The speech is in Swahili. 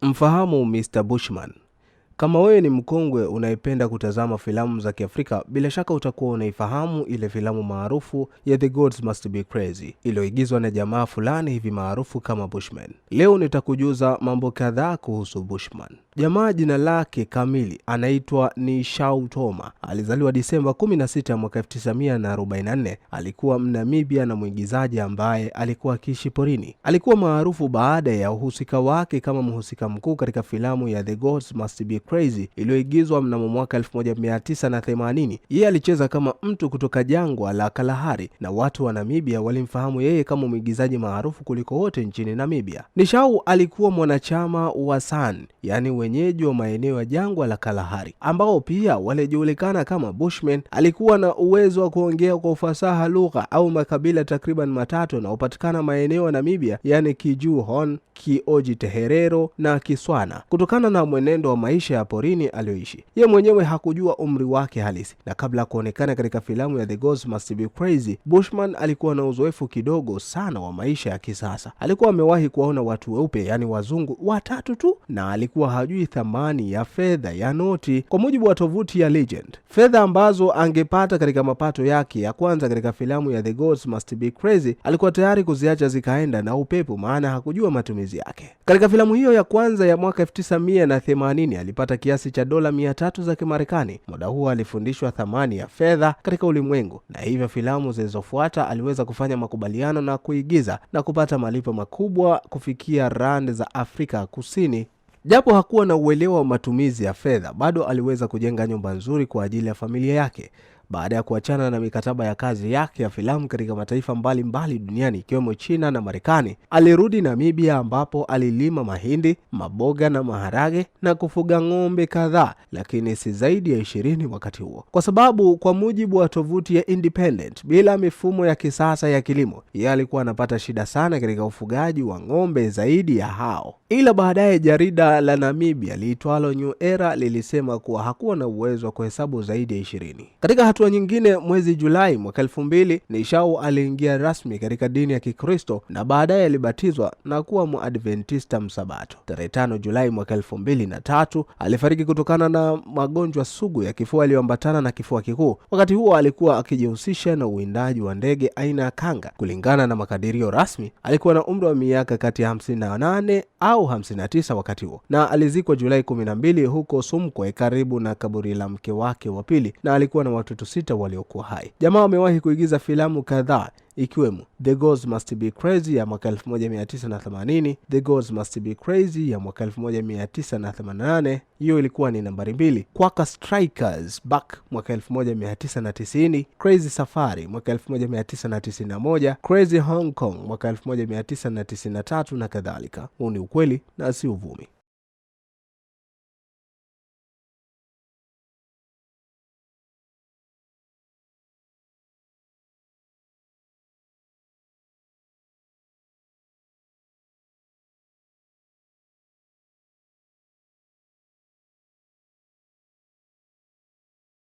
Mfahamu Mr. Bushman. Kama wewe ni mkongwe unaipenda kutazama filamu za Kiafrika, bila shaka utakuwa unaifahamu ile filamu maarufu ya The Gods Must Be Crazy iliyoigizwa na jamaa fulani hivi maarufu kama Bushman. Leo nitakujuza mambo kadhaa kuhusu Bushman. Jamaa jina lake kamili anaitwa ni Shao Toma. Alizaliwa Disemba 16 mwaka 1944. Alikuwa Mnamibia na mwigizaji ambaye alikuwa akiishi porini. Alikuwa maarufu baada ya uhusika wake kama mhusika mkuu katika filamu ya The Gods Must Be Crazy iliyoigizwa mnamo mwaka 1980. Yeye alicheza kama mtu kutoka jangwa la Kalahari na watu wa Namibia walimfahamu yeye kama mwigizaji maarufu kuliko wote nchini Namibia. Ni Shao alikuwa mwanachama wa San, yani wenyeji wa maeneo ya jangwa la Kalahari, ambao pia walijulikana kama Bushmen. Alikuwa na uwezo wa kuongea kwa ufasaha lugha au makabila takriban matatu na upatikana maeneo ya Namibia, yani Kijuhon, Kiojiteherero na Kiswana. Kutokana na mwenendo wa maisha ya porini aliyoishi, yeye mwenyewe hakujua umri wake halisi, na kabla kuonekana katika filamu ya The Gods Must Be Crazy, Bushman alikuwa na uzoefu kidogo sana wa maisha ya kisasa. Alikuwa amewahi kuwaona watu weupe, yani wazungu, watatu tu, na alikuwa hajui thamani ya fedha ya noti. Kwa mujibu wa tovuti ya Legend, fedha ambazo angepata katika mapato yake ya kwanza katika filamu ya The Gods Must Be Crazy alikuwa tayari kuziacha zikaenda na upepo, maana hakujua matumizi yake. Katika filamu hiyo ya kwanza ya mwaka 1980 alipata kiasi cha dola 300 za Kimarekani. Muda huo alifundishwa thamani ya fedha katika ulimwengu, na hivyo filamu zilizofuata aliweza kufanya makubaliano na kuigiza na kupata malipo makubwa kufikia rand za Afrika Kusini. Japo hakuwa na uelewa wa matumizi ya fedha, bado aliweza kujenga nyumba nzuri kwa ajili ya familia yake. Baada ya kuachana na mikataba ya kazi yake ya filamu katika mataifa mbalimbali duniani ikiwemo China na Marekani, alirudi Namibia ambapo alilima mahindi, maboga na maharage na kufuga ng'ombe kadhaa, lakini si zaidi ya 20 wakati huo. Kwa sababu kwa mujibu wa tovuti ya Independent, bila mifumo ya kisasa ya kilimo, yeye alikuwa anapata shida sana katika ufugaji wa ng'ombe zaidi ya hao. Ila baadaye jarida la Namibia liitwalo New Era lilisema kuwa hakuwa na uwezo wa kuhesabu zaidi ya 20. Katika hatua nyingine, mwezi Julai mwaka 2000, ni Shao aliingia rasmi katika dini ya Kikristo na baadaye alibatizwa na kuwa Muadventista Msabato. Tarehe 5 Julai mwaka 2003 alifariki kutokana na magonjwa sugu ya kifua yaliyoambatana na kifua kikuu. Wakati huo alikuwa akijihusisha na uwindaji wa ndege aina ya kanga. Kulingana na makadirio rasmi, alikuwa na umri wa miaka kati ya 58 au 59 wakati huo, na alizikwa Julai 12 huko Sumkwe karibu na kaburi la mke wake wa pili, na alikuwa na watoto 6 waliokuwa hai. Jamaa amewahi kuigiza filamu kadhaa ikiwemo The Gods Must Be Crazy ya mwaka 1980, The Gods Must Be Crazy ya mwaka 1988, hiyo ilikuwa ni nambari 2, Quaka Strikers Back mwaka 1990, Crazy Safari mwaka 1991, Crazy Hong Kong mwaka 1993 na kadhalika. Huu ni ukweli na si uvumi.